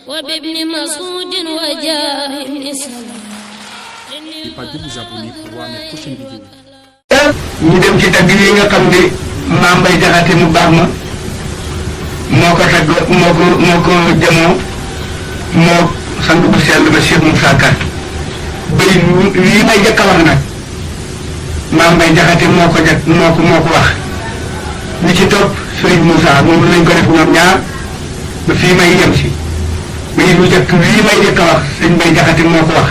وبابن مسعود وجاه ابن سلام. Pas de vous abonner pour voir mes prochaines vidéos. ñu dem ci tagg yi nga xam ne Maam Mbay Jaxate mu baax ma moo ko tagg moo ko jamoo moo sant bu sell ba Cheikh Moussa Ka bay lii may jëkk a wax nag Maam Mbay Jaxate moo ko wax li ci topp Sëriñ Moussa moom lañ ko def ñoom ñaar ba fii may yem si bay lu jëkk lii may jëkk a wax Sëriñ Mbay Jaxate moo ko wax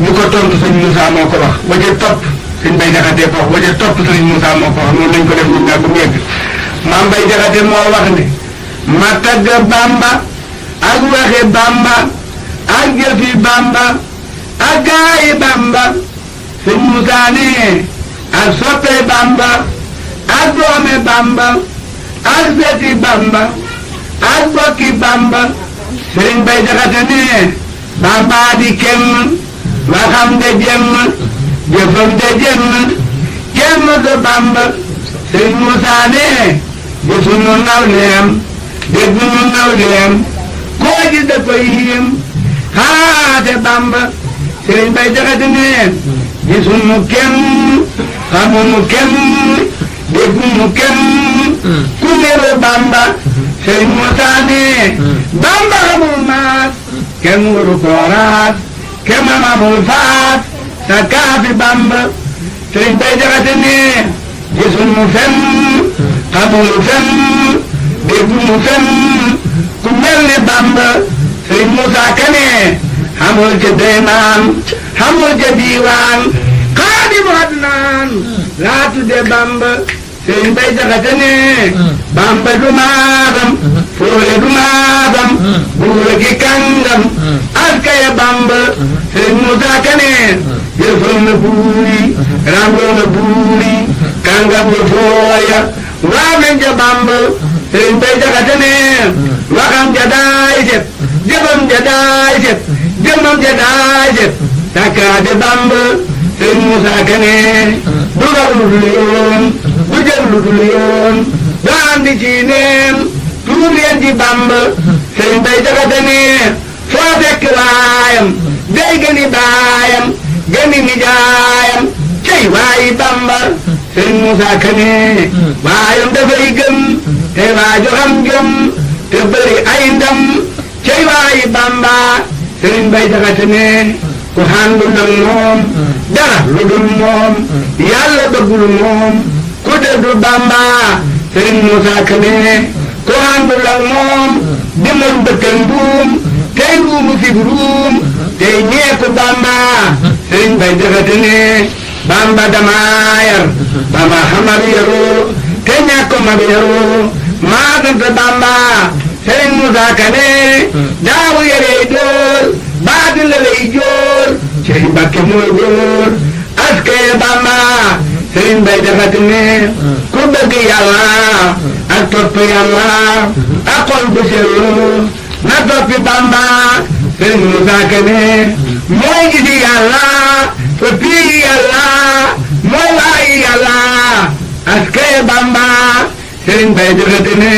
ñu ko tontu Sëriñ Moussa moo ko wax waja topp Sëriñ Mbay Jaxate ko wax waja topp Sëriñ Moussa moo ko wax noonu lañ ko def ñoom ñaar ba mu yegg Maam Mbay Jaxate moo wax ne ma tagg Bamba ak waxe Bamba ak jëfi Bamba ak gaayi Bamba Sëriñ Moussa ne ak soppe Bamba ak doome Bamba ak seti Bamba ak bokki Bamba Sëriñ Mbay Jaxate ne Bamba di kenn waxam de jenn jëfam de jenn kenn de Bamba Sëriñ Moussa ne jëfunu nawleem déggunu nawleem koo gis da koy yéem xaate Bamba Sëriñ Mbay Jaxate ne gisunu kenn xamunu kenn déggunu kenn ku mere Bamba Sëriñ Moussa ne Bamba xamul maas kenn waru kooraat kenn amul faat sa kaafi Bamba Sëriñ Mbay Jaxate ne gisunu fenn xamunu fenn déggunu fenn ku mel ne Bamba Sëriñ Moussa Ka ne xamul ca deymaan xamul ca diiwaan xaadimu adnaan laa tudde Bamba Sëriñ Mbay Jaxate ne Bamba du maagam foole du maagam buura gi kàngam askaya Bamba Sëriñ Moussa Ka ne jëfal na buuri ramboo na buuri kàngam ya fooya waa nañ ja Bamba Sëriñ Mbay Jaxate ne waxam ja daay set jëfam ja daay set jëmam ja daay set takkaate Bamba Sëriñ Moussa Ka ne du raw lu dul yoon du jël lu dul yoon du andi ci neen tuur leen ci Bamba Sëriñ Mbay Jaxate ne foo fekk waayam day gëni baayam gëni nijaayam cey waayi Bamba Sëriñ Moussa Ka ne waayam dafay gëm te waajo xam jom te bëri ay ndam cey waayi Bamba Sëriñ Mbay Jaxate ne ku àndul ak moom dara lu dul moom yàlla bëggul moom ku dëddu Bamba Sëriñ Moussa Ka ne ku àndul ak moom demal bëkkal mbuum tey mbuumu fi ruum tey ñeeku Bamba Sëriñ Mbay Jaxate ne Bamba dama yar Bamba xamal yaru te ñàkk ma yaru maa sant Bamba Sëriñ Moussa Ka ne daawu yarey dool baati la lay joor cey Mbàkke mooy góor askay Bamba Sëriñ Mbay Jaxate ne ku bëgg yàlla ak topp yàlla ak xol bu sellu na toppi Bamba Sëriñ Moussa Ka ne mooy gisi yàlla fa pii yàlla mooy waayi yàlla askay Bamba Sëriñ Mbay Jaxate ne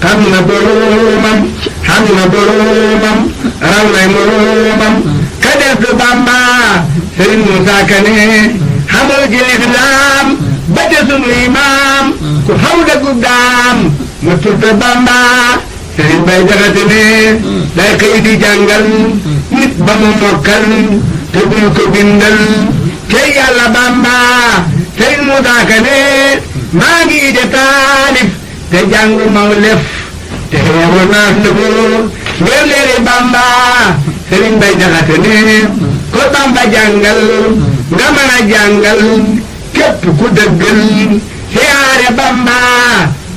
xam na boromam xam na boromam raw nay moromam ka def Bamba Sëriñ Moussa Ka ne xamul ci lislaam ba ca sunu imaam ku xaw dëggu daam mu tudd Bamba Sëriñ Mbay Jaxate ne day xëy di jàngal nit ba mu mokkal te duñu ko bindal te yàlla Bamba Sëriñ Moussa Ka ne maa ngi de taalif te jàngu maw lef te xeeru naas lëfu ngir leeri Bamba Sëriñ Mbay Jaxate ne ko Bamba jàngal nga mën a jàngal képp ku dëggal siyaare Bamba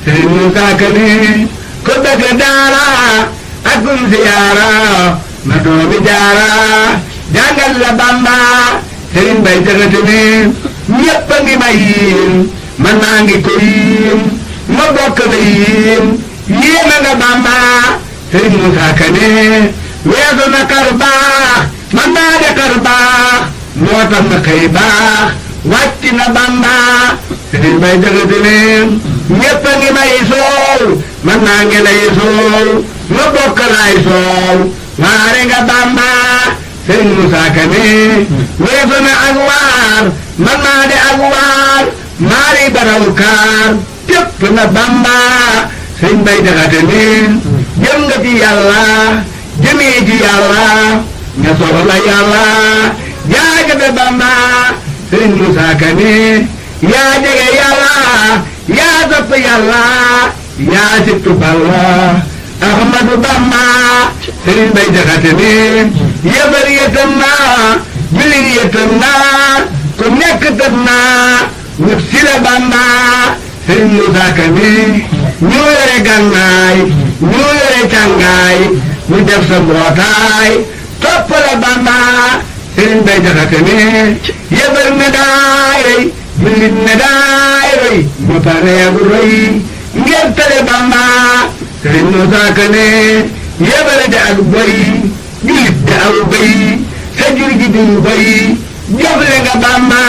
Sëriñ Moussa Ka ne ko bëgg daara ak kum siyaara ma doomi jaara jàngal la Bamba Sëriñ Mbay Jaxate ne ñépp a ngi may yiim man maa ngi ko yiim ma bokk la yiim yéema nga Bamba Sëriñ Moussa Ka ne weesu na kar baax man maa de kar baax moo tax na xëy baax wàcc na Bamba Sëriñ Mbay Jaxate ne ñëpp a ngi may soow man maa ngi lay soow ma bokk laay soow waare nga Bamba sëriñ Moussa Ka ne weesu na ak waar man maa de ak waar maari baraw kaar képp na Bamba sëriñ Bay Jaxate ne jëm nga ci yàlla jëmee ci yàlla nga soxla yàlla jaagate Bamba sëriñ Moussa Ka ne yaa jege yàlla yaa topp yàlla yaa sittu Balla Ahmadu Bamba sëriñ Bay Jaxate ne yëbër yëtëm naa jullit yëtëm naa ku nekk tëm naa wut si la Bamba sëriñ Moussa Ka ne ñoo yore gànnaay ñoo yore càngaay ñu def sa mbootaay topp la Bamba sëriñ Bay Jaxate ne yëbër ne daay rey jullit ne daay roy mu pareegu roy ngir tale Bamba sëriñ Moussa Ka ne yëbër de ak boy jullit de ak boy sa jur gi duñu boy jofle nga Bamba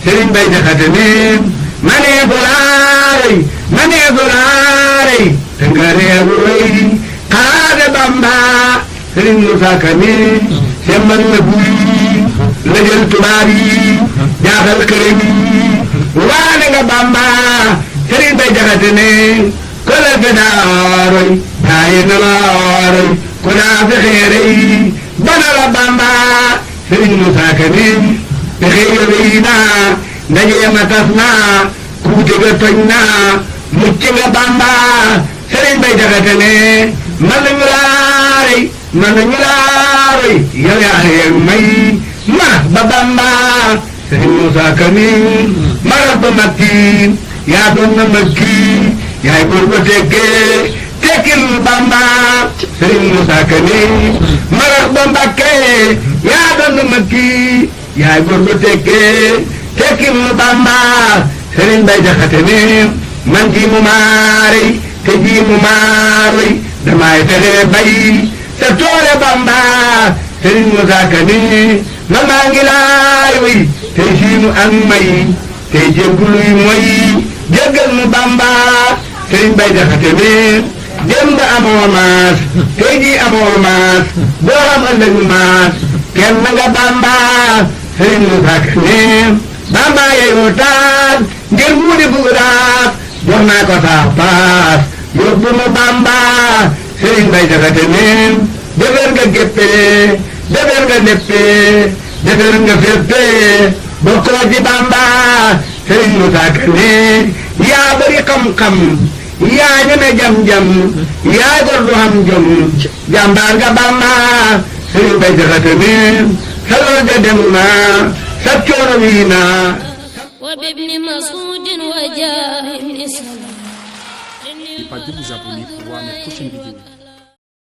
sëriñ Bay Jaxate ne manee ko laaray manee ko laaray te nga reegu roy xaade Bamba sëriñ Moussa Ka ne semmal na buy la jël tubaab yi jaaxal këram yi waane nga Bamba sëriñ Bay Jaxate ne kolal be daa roy daaye na la roy ko daa fexeere yi bana la Bamba sëriñ Moussa Ka ne fexeere yi naa ndaje ma tas naa kuute ga toj naa mucc nga Bamba sëriñ Bay Jaxate ne man nañu laa roy man nañu laa roy yow yaa yeeg may ma ba Bamba sëriñ Moussa Ka ni mara ba makki yaa doon na makki yaay góor ba tekkee tekkil Bamba sëriñ Moussa Ka ni mara ba Mbakke yaa doon na makki yaay góor ba tekkee tekkil Bamba sëriñ Bay Jaxate ni man ji mu maarey te ji mu maarey damay fexe bay sa toole Bamba sëriñ Moussa Ka ni man maa ngi laay way tey siinu ak may tey jégguluy moy jéggal mu Bamba sëriñ Bay Jaxate ne dem nga amoo maas tey jii amoo maas doo am ëllëg maas kenn nga Bamba sëriñ Moussa Ka ne Bamba yeyoo taas ngir mu di buuraat jox naa ko saa paas yóbbu mu Bamba sëriñ Bay Jaxate ne defar nga géppee defar nga léppee defar nga féppee bokkoo ci Bamba sëriñ Moussa Ka ne yaa bari xam-xam yaa ñeme jam-jam yaa gor du xam jom jàmbaar nga Bamba sëriñ Bay Jaxate ne sa lor ga dem na sa coono wii na وبابن مسعود وجاه الإسلام N'oubliez pas de vous abonner pour voir mes prochaines vidéos.